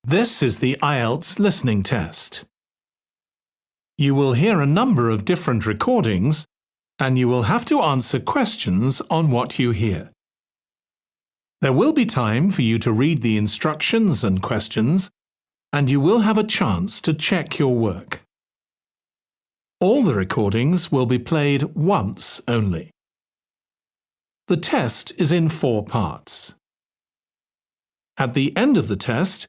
This is the Ielts listening test. You will hear a number of different recordings, and you will have to answer questions on what you hear. There will be time for you to read the instructions and questions, and you will have a chance to check your work. All the recordings will be played once only. The test is in 4 parts. At the end of the test,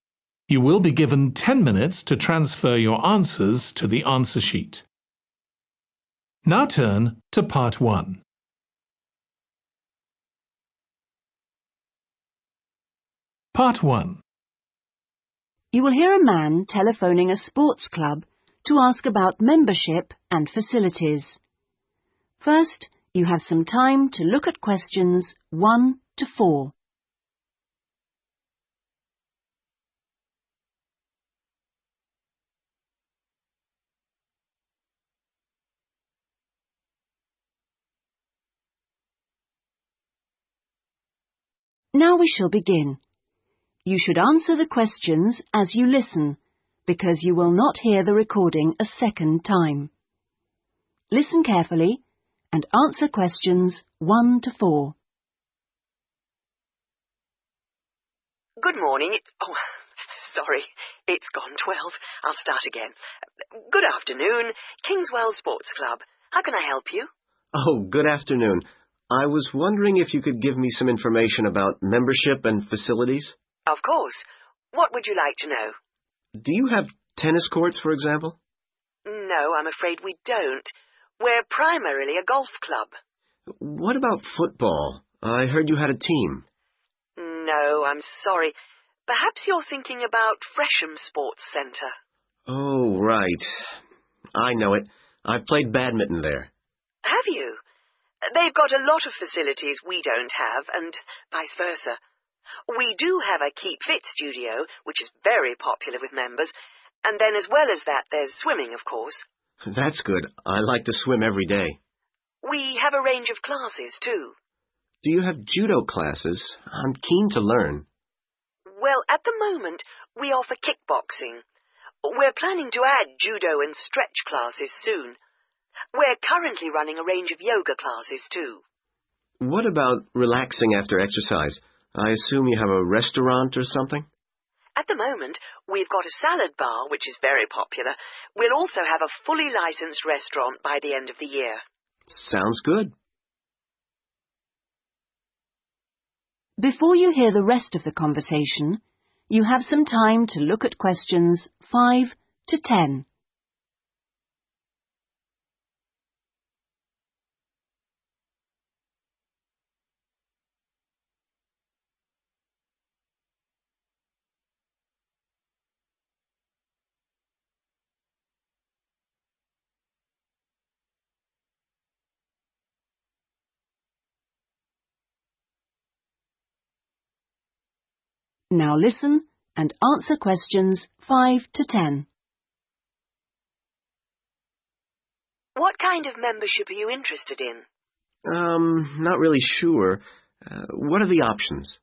you will be given 10 minutes to transfer your answers to the answer sheet. Now turn to Part 1. Part 1. You will hear a man telephoning a sports club to ask about membership and facilities. First, you have some time to look at questions 1 to 4. Now we shall begin. You should answer the questions as you listen, because you will not hear the recording a second time. Listen carefully and answer questions 1 to 4. Good morning. Sorry, it's gone 12. I'll start again. Good afternoon, Kingswell Sports Club. How can I help you? Oh, good afternoon. I was wondering if you could give me some information about membership and facilities. Of course. What would you like to know? Do you have tennis courts, for example? No, I'm afraid we don't. We're primarily a golf club. What about football? I heard you had a team. No, I'm sorry. Perhaps you're thinking about Fresham Sports Centre. Oh, right. I know it. I've played badminton there. Have you? They've got a lot of facilities we don't have, and vice versa. We do have a Keep Fit studio, which is very popular with members, and then as well as that, there's swimming, of course. That's good. I like to swim every day. We have a range of classes, too. Do you have judo classes? I'm keen to learn. Well, at the moment, we offer kickboxing. We're planning to add judo and stretch classes soon. We're currently running a range of yoga classes, too. What about relaxing after exercise? I assume you have a restaurant or something? At the moment, we've got a salad bar, which is very popular. We'll also have a fully licensed restaurant by the end of the year. Sounds good. Before you hear the rest of the conversation, you have some time to look at questions 5 to 10. Now listen and answer questions 5 to 10. What kind of membership are you interested in? Not really sure. What are the options?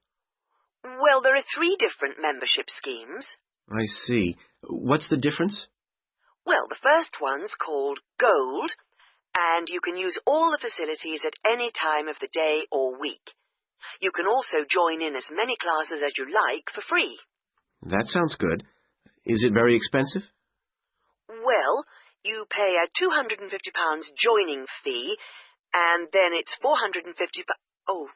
Well, there are 3 different membership schemes. I see. What's the difference? Well, the first one's called Gold, and you can use all the facilities at any time of the day or week. You can also join in as many classes as you like for free. That sounds good. Is it very expensive? Well, you pay a £250 joining fee, and then it's £450. Oh,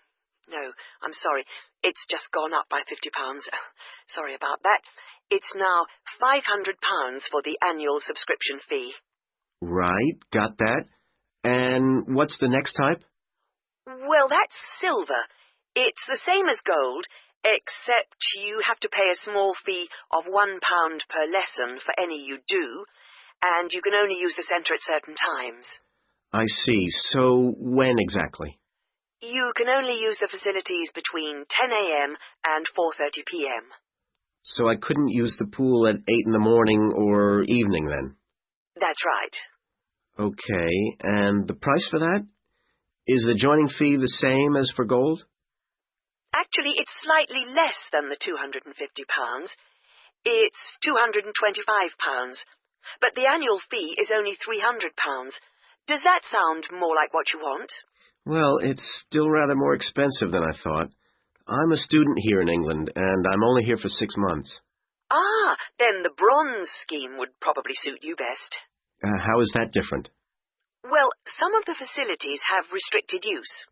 no, I'm sorry. It's just gone up by £50. Sorry about that. It's now £500 for the annual subscription fee. Right, got that. And what's the next type? Well, that's silver. It's the same as gold, except you have to pay a small fee of £1 per lesson for any you do, and you can only use the centre at certain times. I see. So when exactly? You can only use the facilities between 10 a.m. and 4:30 p.m. So I couldn't use the pool at 8 in the morning or evening then? That's right. Okay, and the price for that? Is the joining fee the same as for gold? Actually, it's slightly less than the £250. It's £225, but the annual fee is only £300. Does that sound more like what you want? Well, it's still rather more expensive than I thought. I'm a student here in England, and I'm only here for 6 months. Ah, then the bronze scheme would probably suit you best. How is that different? Well, some of the facilities have restricted use.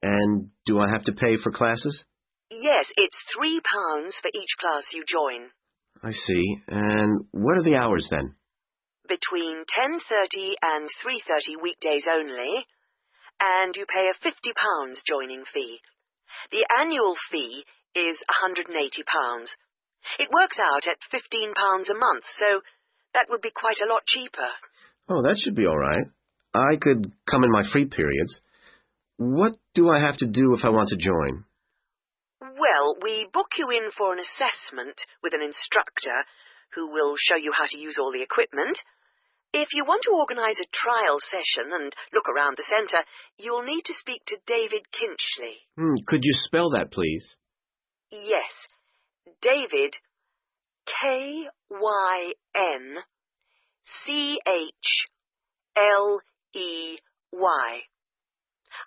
And do I have to pay for classes? Yes, it's £3 for each class you join. I see. And what are the hours then? Between 10:30 and 3:30 weekdays only, and you pay a £50 joining fee. The annual fee is £180. It works out at £15 a month, so that would be quite a lot cheaper. Oh, that should be all right. I could come in my free periods. What do I have to do if I want to join? Well, we book you in for an assessment with an instructor who will show you how to use all the equipment. If you want to organise a trial session and look around the centre, you'll need to speak to David Kinchley. Could you spell that, please? Yes, David, Kynchley.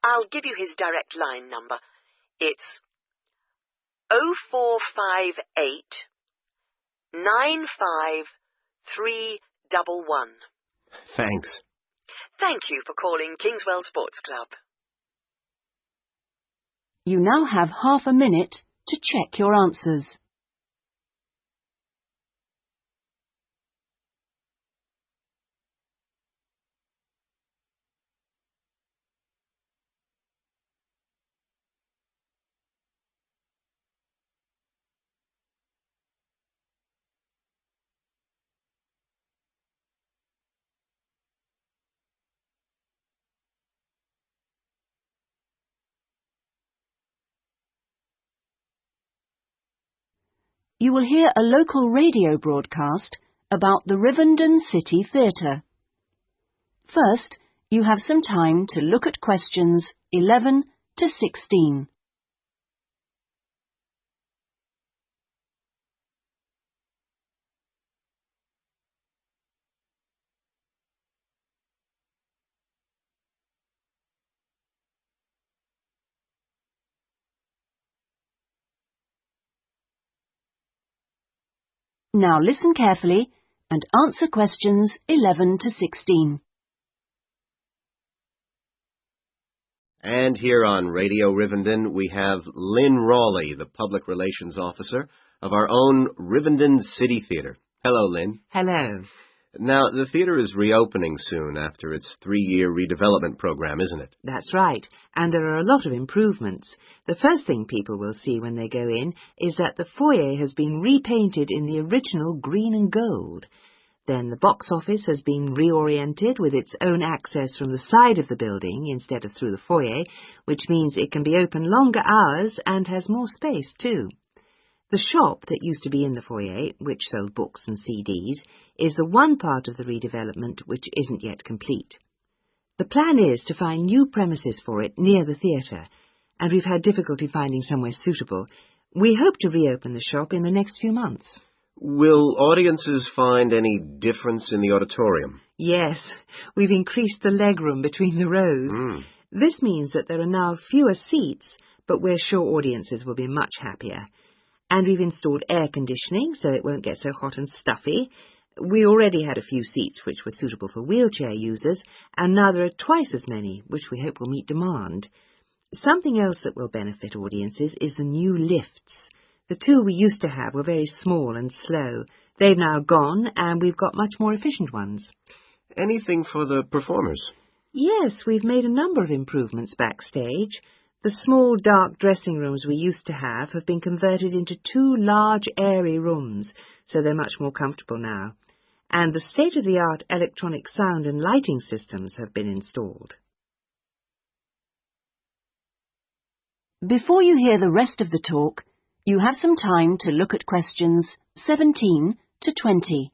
I'll give you his direct line number. It's 0458 95311. Thanks. Thank you for calling Kingswell Sports Club. You now have half a minute to check your answers. You will hear a local radio broadcast about the Rivendell City Theatre. First, you have some time to look at questions 11 to 16. Now listen carefully and answer questions 11 to 16. And here on Radio Rivendell, we have Lynn Rawley, the Public Relations Officer of our own Rivendell City Theatre. Hello, Lynn. Hello. Now, the theatre is reopening soon after its 3-year redevelopment program, isn't it? That's right, and there are a lot of improvements. The first thing people will see when they go in is that the foyer has been repainted in the original green and gold. Then the box office has been reoriented with its own access from the side of the building instead of through the foyer, which means it can be open longer hours and has more space too. The shop that used to be in the foyer, which sold books and CDs, is the one part of the redevelopment which isn't yet complete. The plan is to find new premises for it near the theatre, and we've had difficulty finding somewhere suitable. We hope to reopen the shop in the next few months. Will audiences find any difference in the auditorium? Yes, we've increased the legroom between the rows. This means that there are now fewer seats, but we're sure audiences will be much happier. And we've installed air conditioning so it won't get so hot and stuffy. We already had a few seats which were suitable for wheelchair users, and now there are twice as many, which we hope will meet demand. Something else that will benefit audiences is the new lifts. The two we used to have were very small and slow. They've now gone, and we've got much more efficient ones. Anything for the performers? Yes, we've made a number of improvements backstage. The small, dark dressing rooms we used to have been converted into 2 large, airy rooms, so they're much more comfortable now. And the state-of-the-art electronic sound and lighting systems have been installed. Before you hear the rest of the talk, you have some time to look at questions 17 to 20.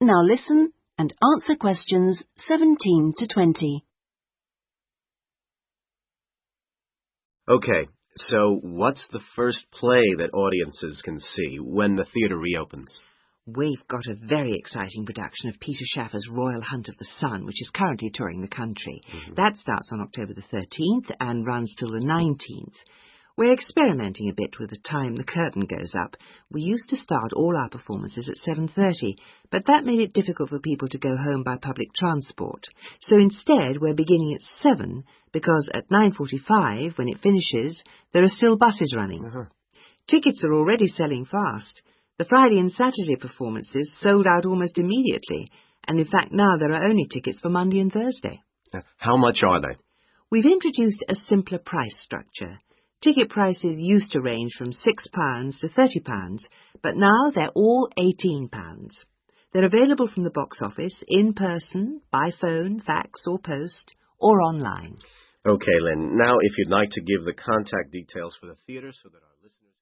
Now listen and answer questions 17 to 20. Okay, so what's the first play that audiences can see when the theatre reopens? We've got a very exciting production of Peter Shaffer's Royal Hunt of the Sun, which is currently touring the country. That starts on October the 13th and runs till the 19th. We're experimenting a bit with the time the curtain goes up. We used to start all our performances at 7:30, but that made it difficult for people to go home by public transport. So instead, we're beginning at 7, because at 9:45, when it finishes, there are still buses running. Tickets are already selling fast. The Friday and Saturday performances sold out almost immediately, and in fact now there are only tickets for Monday and Thursday. How much are they? We've introduced a simpler price structure. Ticket prices used to range from £6 to £30, but now they're all £18. They're available from the box office, in person, by phone, fax or post, or online. Okay, Lynn, now if you'd like to give the contact details for the theatre so that our listeners...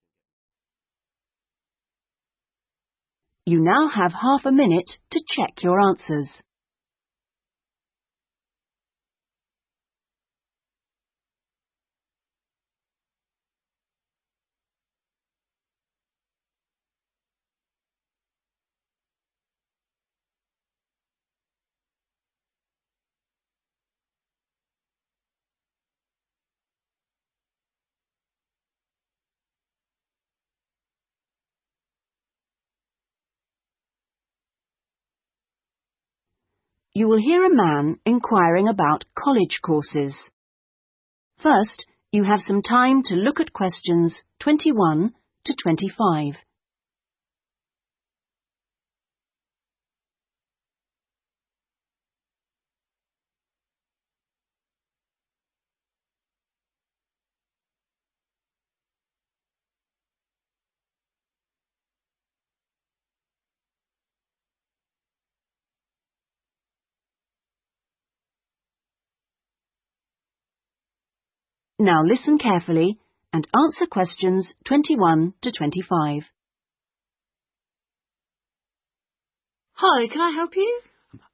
You now have half a minute to check your answers. You will hear a man inquiring about college courses. First, you have some time to look at questions 21 to 25. Now listen carefully and answer questions 21 to 25. Hi, can I help you?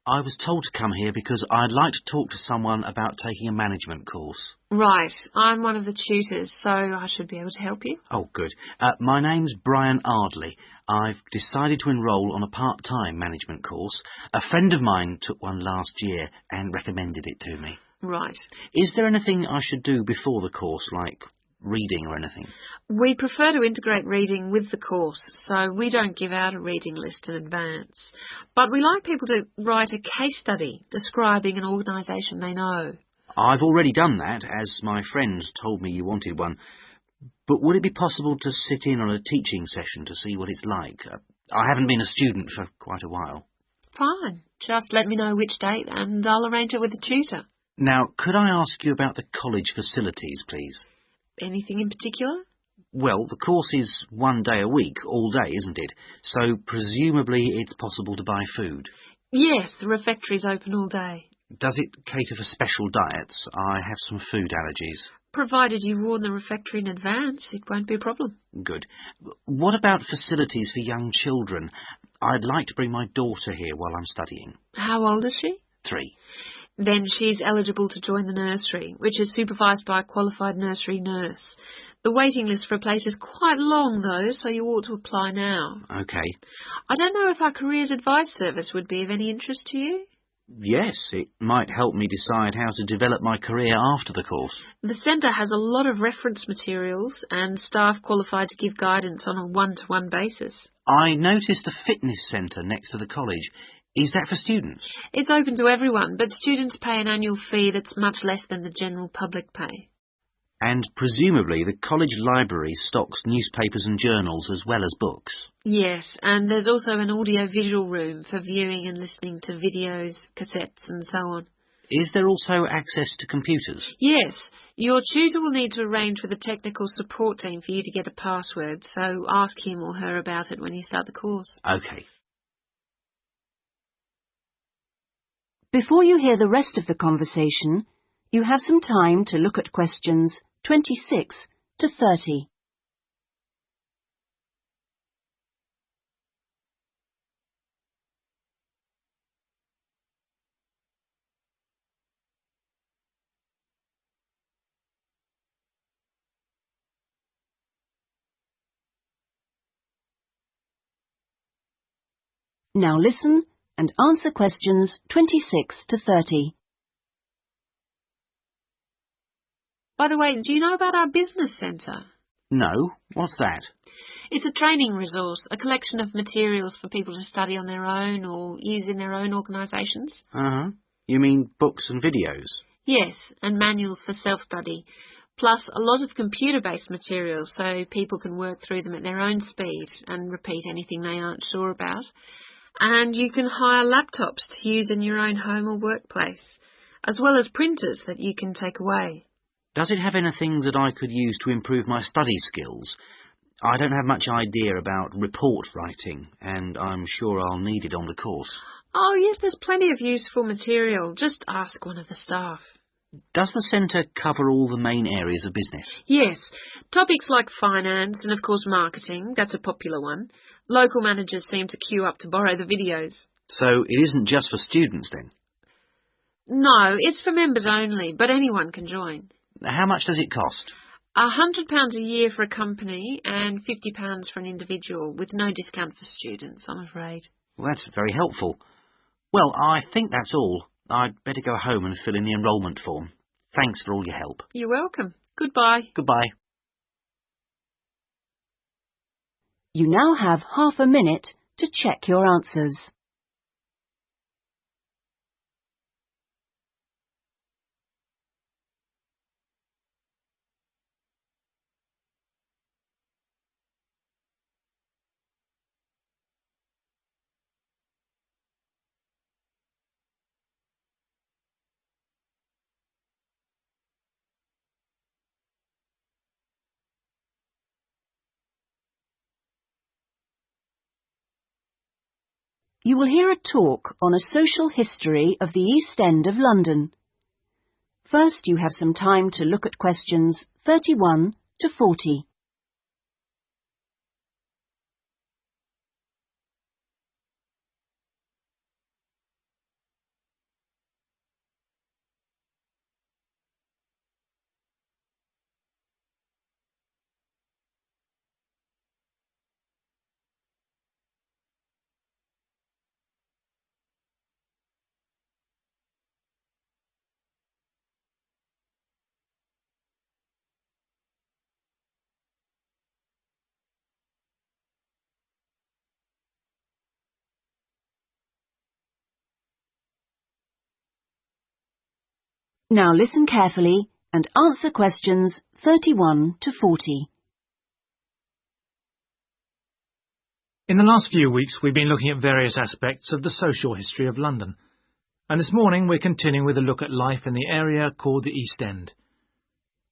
I was told to come here because I'd like to talk to someone about taking a management course. Right, I'm one of the tutors, so I should be able to help you. Oh, good. My name's Brian Ardley. I've decided to enrol on a part-time management course. A friend of mine took one last year and recommended it to me. Right. Is there anything I should do before the course, like reading or anything? We prefer to integrate reading with the course, so we don't give out a reading list in advance. But we like people to write a case study describing an organisation they know. I've already done that, as my friend told me you wanted one. But would it be possible to sit in on a teaching session to see what it's like? I haven't been a student for quite a while. Fine. Just let me know which date and I'll arrange it with the tutor. Now, could I ask you about the college facilities, please? Anything in particular? Well, the course is 1 day a week, all day, isn't it? So presumably it's possible to buy food. Yes, the refectory's open all day. Does it cater for special diets? I have some food allergies. Provided you warn the refectory in advance, it won't be a problem. Good. What about facilities for young children? I'd like to bring my daughter here while I'm studying. How old is she? 3. Then she's eligible to join the nursery, which is supervised by a qualified nursery nurse. The waiting list for a place is quite long, though, so you ought to apply now. OK. I don't know if our careers advice service would be of any interest to you. Yes, it might help me decide how to develop my career after the course. The centre has a lot of reference materials and staff qualified to give guidance on a one-to-one basis. I noticed a fitness centre next to the college. Is that for students? It's open to everyone, but students pay an annual fee that's much less than the general public pay. And presumably the college library stocks newspapers and journals as well as books. Yes, and there's also an audio-visual room for viewing and listening to videos, cassettes and so on. Is there also access to computers? Yes, your tutor will need to arrange with the technical support team for you to get a password, so ask him or her about it when you start the course. OK. Before you hear the rest of the conversation, you have some time to look at questions 26 to 30. Now listen and answer questions 26 to 30. By the way, do you know about our business centre? No, what's that? It's a training resource, a collection of materials for people to study on their own or use in their own organisations. Uh-huh. You mean books and videos? Yes, and manuals for self-study, plus a lot of computer-based materials so people can work through them at their own speed and repeat anything they aren't sure about. And you can hire laptops to use in your own home or workplace, as well as printers that you can take away. Does it have anything that I could use to improve my study skills? I don't have much idea about report writing, and I'm sure I'll need it on the course. Oh, yes, there's plenty of useful material. Just ask one of the staff. Does the centre cover all the main areas of business? Yes, topics like finance and, of course, marketing, that's a popular one. Local managers seem to queue up to borrow the videos. So it isn't just for students, then? No, it's for members only, but anyone can join. How much does it cost? £100 a year for a company and £50 for an individual, with no discount for students, I'm afraid. Well, that's very helpful. Well, I think that's all. I'd better go home and fill in the enrolment form. Thanks for all your help. You're welcome. Goodbye. Goodbye. You now have half a minute to check your answers. You will hear a talk on a social history of the East End of London. First, you have some time to look at questions 31 to 40. Now listen carefully and answer questions 31 to 40. In the last few weeks, we've been looking at various aspects of the social history of London, and this morning we're continuing with a look at life in the area called the East End.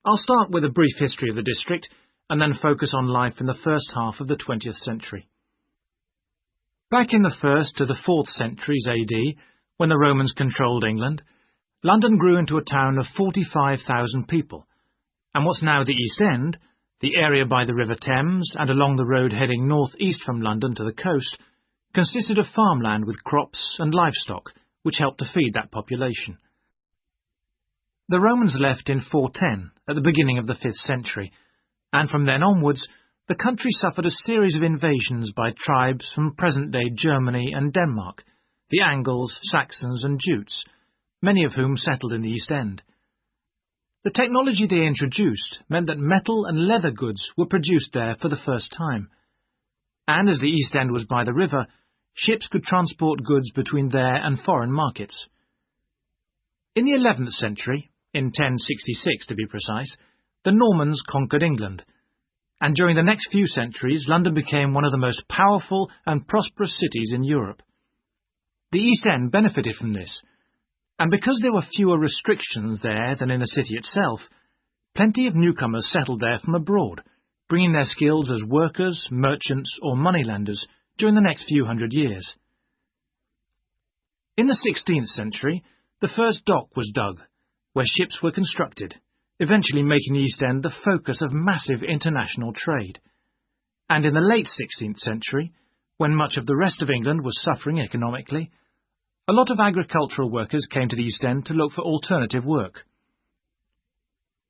I'll start with a brief history of the district and then focus on life in the first half of the 20th century. Back in the 1st to the 4th centuries AD, when the Romans controlled England, London grew into a town of 45,000 people, and what's now the East End, the area by the River Thames and along the road heading north-east from London to the coast, consisted of farmland with crops and livestock, which helped to feed that population. The Romans left in 410, at the beginning of the 5th century, and from then onwards, the country suffered a series of invasions by tribes from present-day Germany and Denmark, the Angles, Saxons and Jutes, many of whom settled in the East End. The technology they introduced meant that metal and leather goods were produced there for the first time, and as the East End was by the river, ships could transport goods between there and foreign markets. In the 11th century, in 1066 to be precise, the Normans conquered England, and during the next few centuries London became one of the most powerful and prosperous cities in Europe. The East End benefited from this, and because there were fewer restrictions there than in the city itself, plenty of newcomers settled there from abroad, bringing their skills as workers, merchants or moneylenders during the next few hundred years. In the 16th century, the first dock was dug, where ships were constructed, eventually making the East End the focus of massive international trade. And in the late 16th century, when much of the rest of England was suffering economically, a lot of agricultural workers came to the East End to look for alternative work.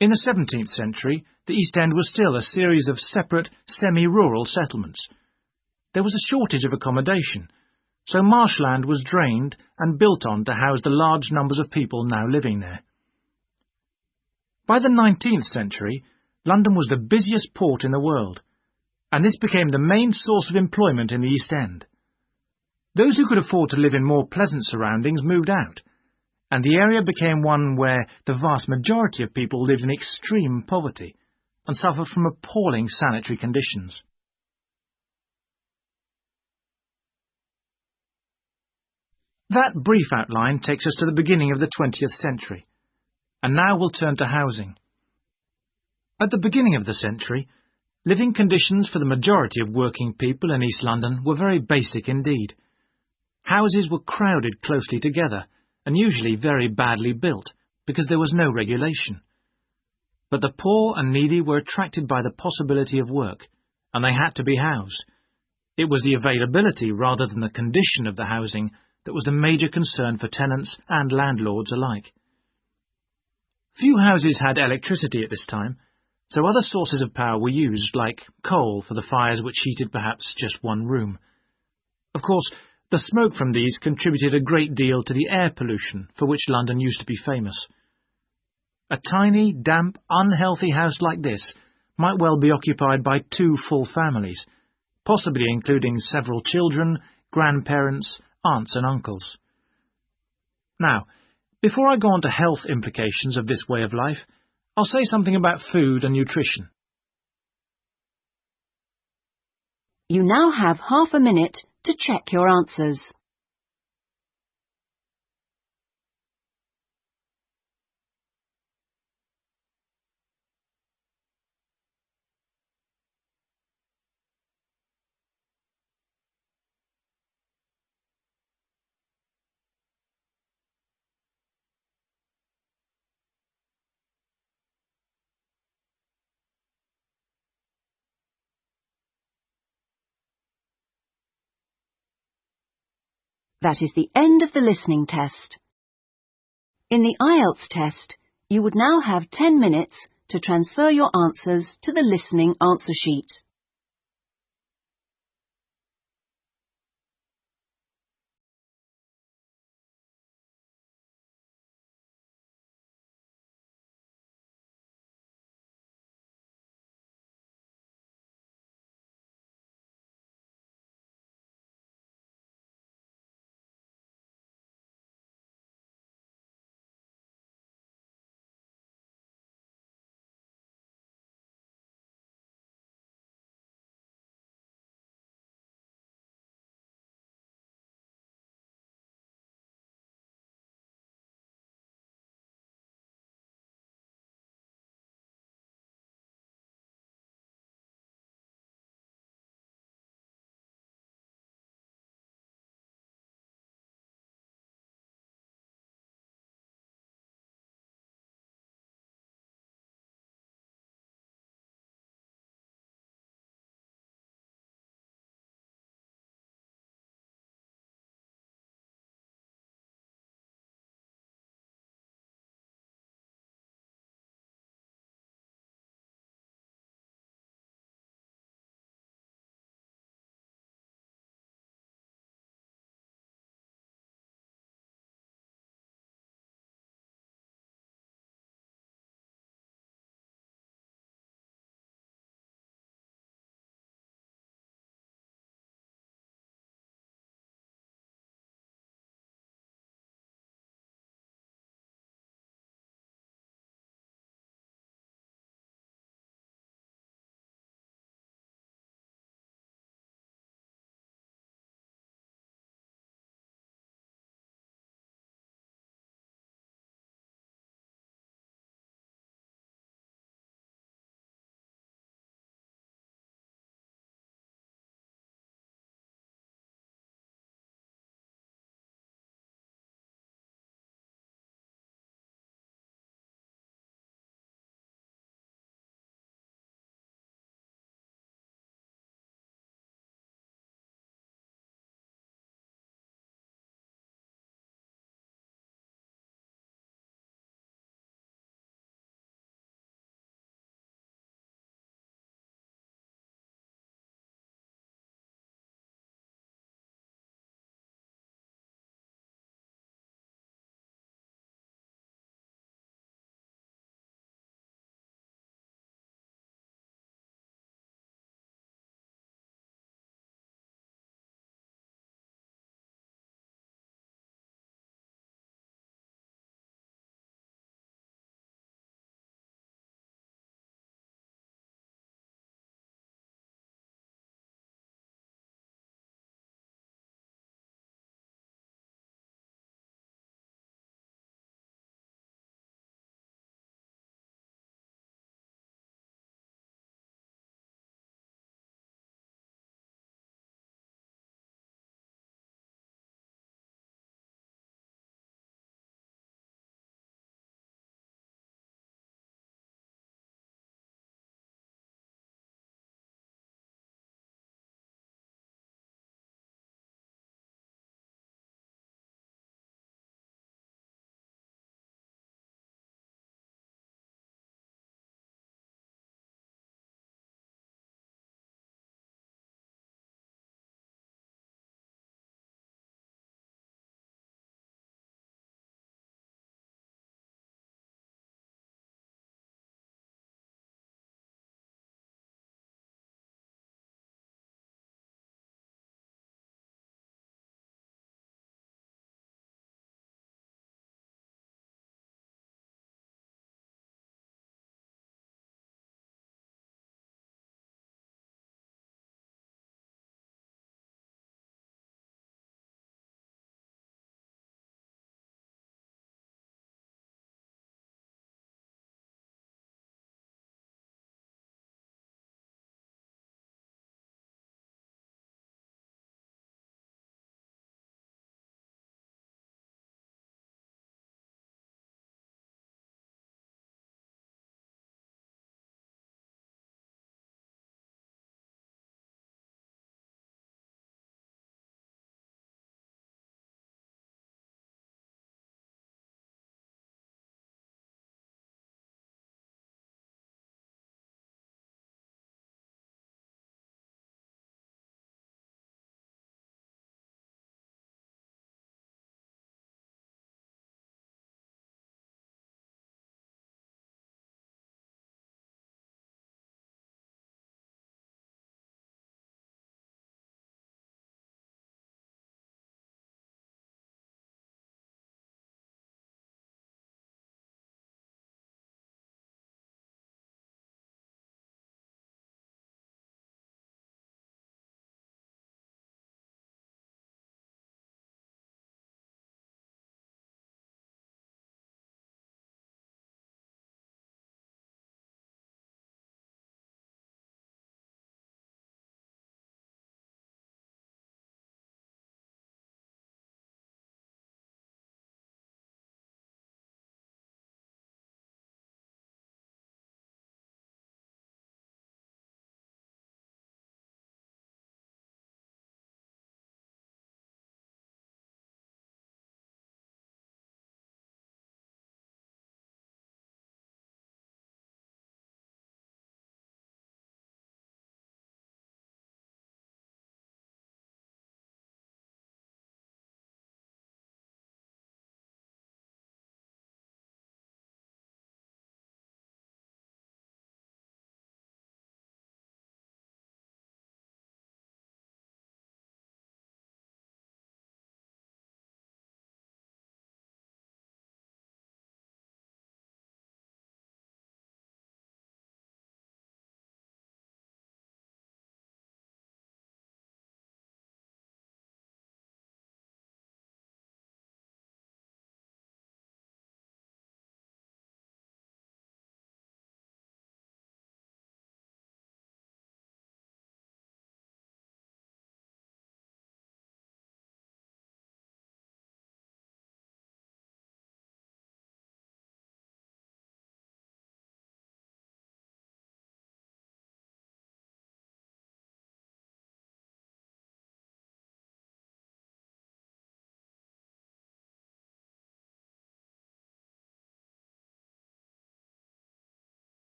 In the 17th century, the East End was still a series of separate, semi-rural settlements. There was a shortage of accommodation, so marshland was drained and built on to house the large numbers of people now living there. By the 19th century, London was the busiest port in the world, and this became the main source of employment in the East End. Those who could afford to live in more pleasant surroundings moved out, and the area became one where the vast majority of people lived in extreme poverty and suffered from appalling sanitary conditions. That brief outline takes us to the beginning of the 20th century, and now we'll turn to housing. At the beginning of the century, living conditions for the majority of working people in East London were very basic indeed. Houses were crowded closely together and usually very badly built because there was no regulation. But the poor and needy were attracted by the possibility of work, and they had to be housed. It was the availability rather than the condition of the housing that was the major concern for tenants and landlords alike. Few houses had electricity at this time, so other sources of power were used, like coal for the fires which heated perhaps just one room. Of course, the smoke from these contributed a great deal to the air pollution for which London used to be famous. A tiny, damp, unhealthy house like this might well be occupied by 2 full families, possibly including several children, grandparents, aunts and uncles. Now, before I go on to health implications of this way of life, I'll say something about food and nutrition. You now have half a minute to check your answers. That is the end of the listening test. In the Ielts test, you would now have 10 minutes to transfer your answers to the listening answer sheet.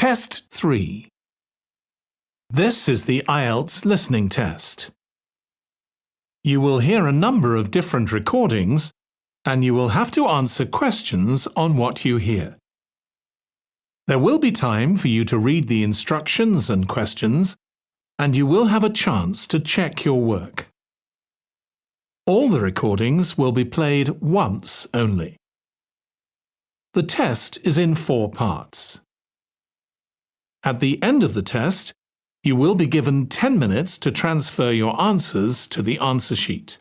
Test 3. This is the Ielts listening test. You will hear a number of different recordings, and you will have to answer questions on what you hear. There will be time for you to read the instructions and questions, and you will have a chance to check your work. All the recordings will be played once only. The test is in 4 parts. At the end of the test, you will be given 10 minutes to transfer your answers to the answer sheet.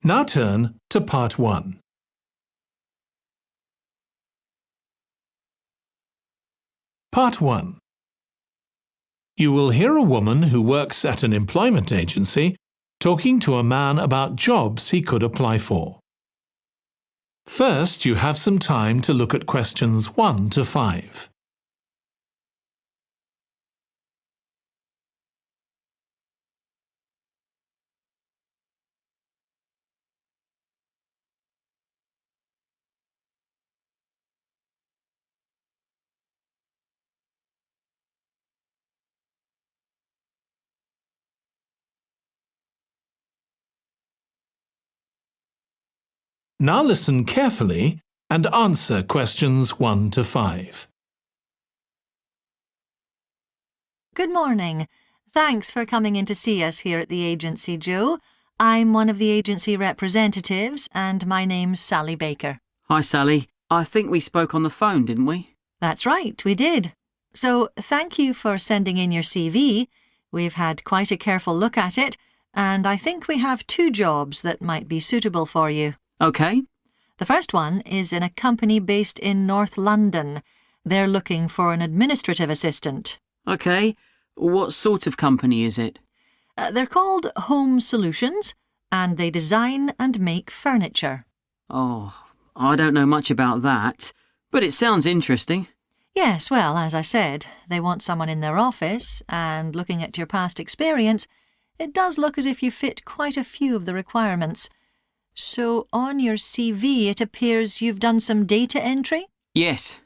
Now turn to Part 1. Part 1. You will hear a woman who works at an employment agency talking to a man about jobs he could apply for. First, you have some time to look at questions 1 to 5. Now listen carefully and answer questions 1 to 5. Good morning. Thanks for coming in to see us here at the agency, Joe. I'm one of the agency representatives and my name's Sally Baker. Hi, Sally. I think we spoke on the phone, didn't we? That's right, we did. So thank you for sending in your CV. We've had quite a careful look at it, and I think we have 2 jobs that might be suitable for you. OK. The first one is in a company based in North London. They're looking for an administrative assistant. OK. What sort of company is it? They're called Home Solutions, and they design and make furniture. Oh, I don't know much about that, but it sounds interesting. Yes, well, as I said, they want someone in their office, and looking at your past experience, it does look as if you fit quite a few of the requirements. So on your CV it appears you've done some data entry? Yes.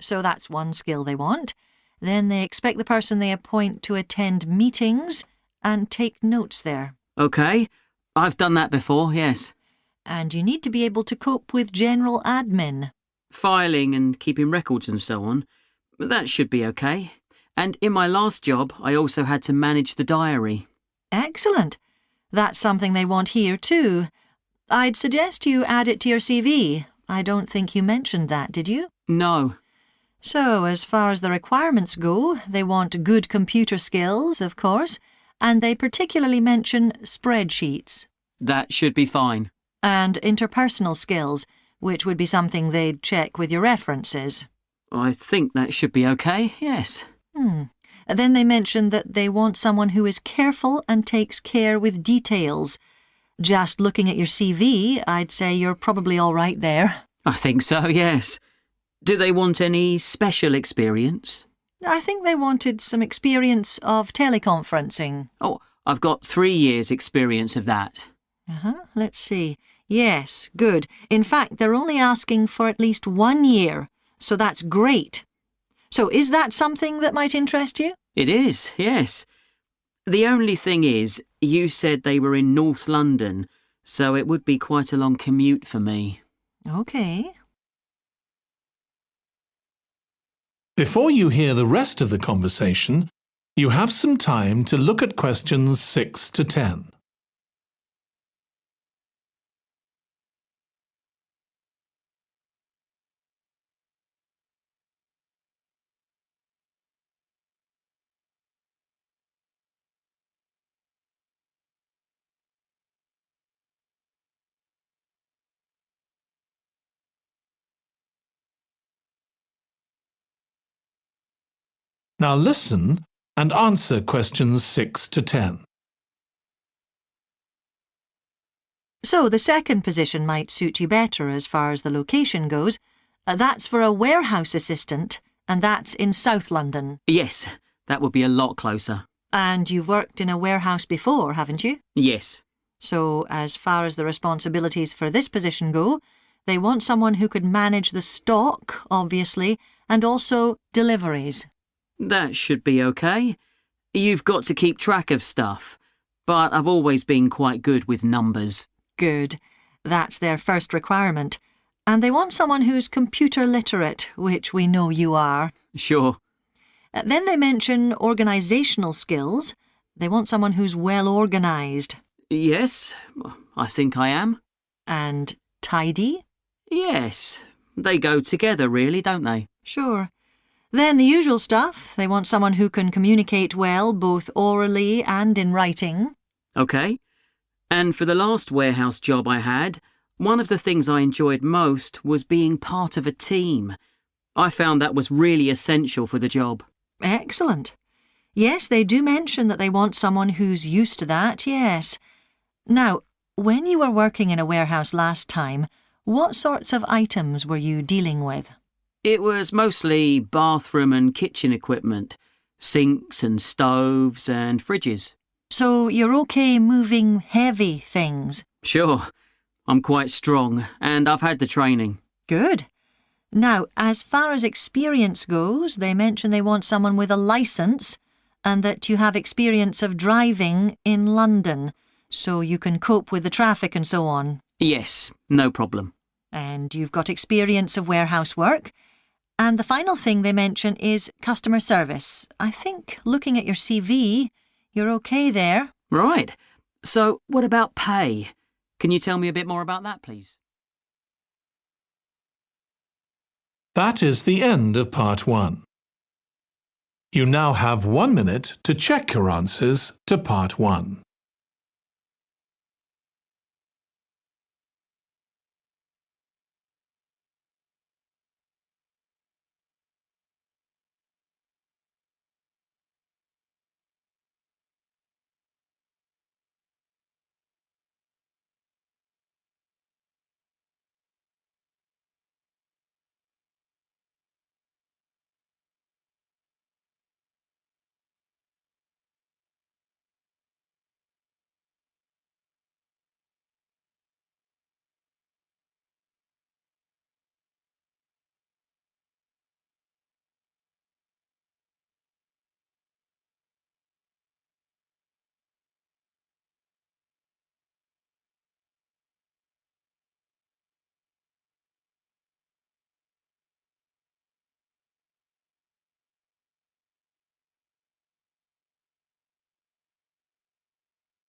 So that's one skill they want. Then they expect the person they appoint to attend meetings and take notes there. OK. I've done that before, yes. And you need to be able to cope with general admin. Filing and keeping records and so on. That should be OK. And in my last job, I also had to manage the diary. Excellent. That's something they want here too. I'd suggest you add it to your CV. I don't think you mentioned that, did you? No. So, as far as the requirements go, they want good computer skills, of course, and they particularly mention spreadsheets. That should be fine. And interpersonal skills, which would be something they'd check with your references. I think that should be OK, yes. Then they mention that they want someone who is careful and takes care with details. Just looking at your CV, I'd say you're probably all right there. I think so, yes. Do they want any special experience? I think they wanted some experience of teleconferencing. Oh, I've got 3 years' experience of that. Let's see. Yes, good. In fact, they're only asking for at least 1 year, so that's great. So is that something that might interest you? It is, yes. The only thing is, you said they were in North London, so it would be quite a long commute for me. OK. Before you hear the rest of the conversation, you have some time to look at questions 6 to 10. Now listen and answer questions 6 to 10. So the second position might suit you better as far as the location goes. That's for a warehouse assistant, and that's in South London. Yes, that would be a lot closer. And you've worked in a warehouse before, haven't you? Yes. So as far as the responsibilities for this position go, they want someone who could manage the stock, obviously, and also deliveries. That should be okay. You've got to keep track of stuff, but I've always been quite good with numbers. Good. That's their first requirement. And they want someone who's computer literate, which we know you are. Sure. Then they mention organisational skills. They want someone who's well organised. Yes, I think I am. And tidy? Yes, they go together really, don't they? Sure. Then the usual stuff. They want someone who can communicate well, both orally and in writing. OK. And for the last warehouse job I had, one of the things I enjoyed most was being part of a team. I found that was really essential for the job. Excellent. Yes, they do mention that they want someone who's used to that, yes. Now, when you were working in a warehouse last time, what sorts of items were you dealing with? It was mostly bathroom and kitchen equipment, sinks and stoves and fridges. So you're okay moving heavy things? Sure. I'm quite strong, and I've had the training. Good. Now, as far as experience goes, they mention they want someone with a licence and that you have experience of driving in London, so you can cope with the traffic and so on. Yes, no problem. And you've got experience of warehouse work. And the final thing they mention is customer service. I think, looking at your CV, you're okay there. Right. So, what about pay? Can you tell me a bit more about that, please? That is the end of part 1. You now have 1 minute to check your answers to part 1.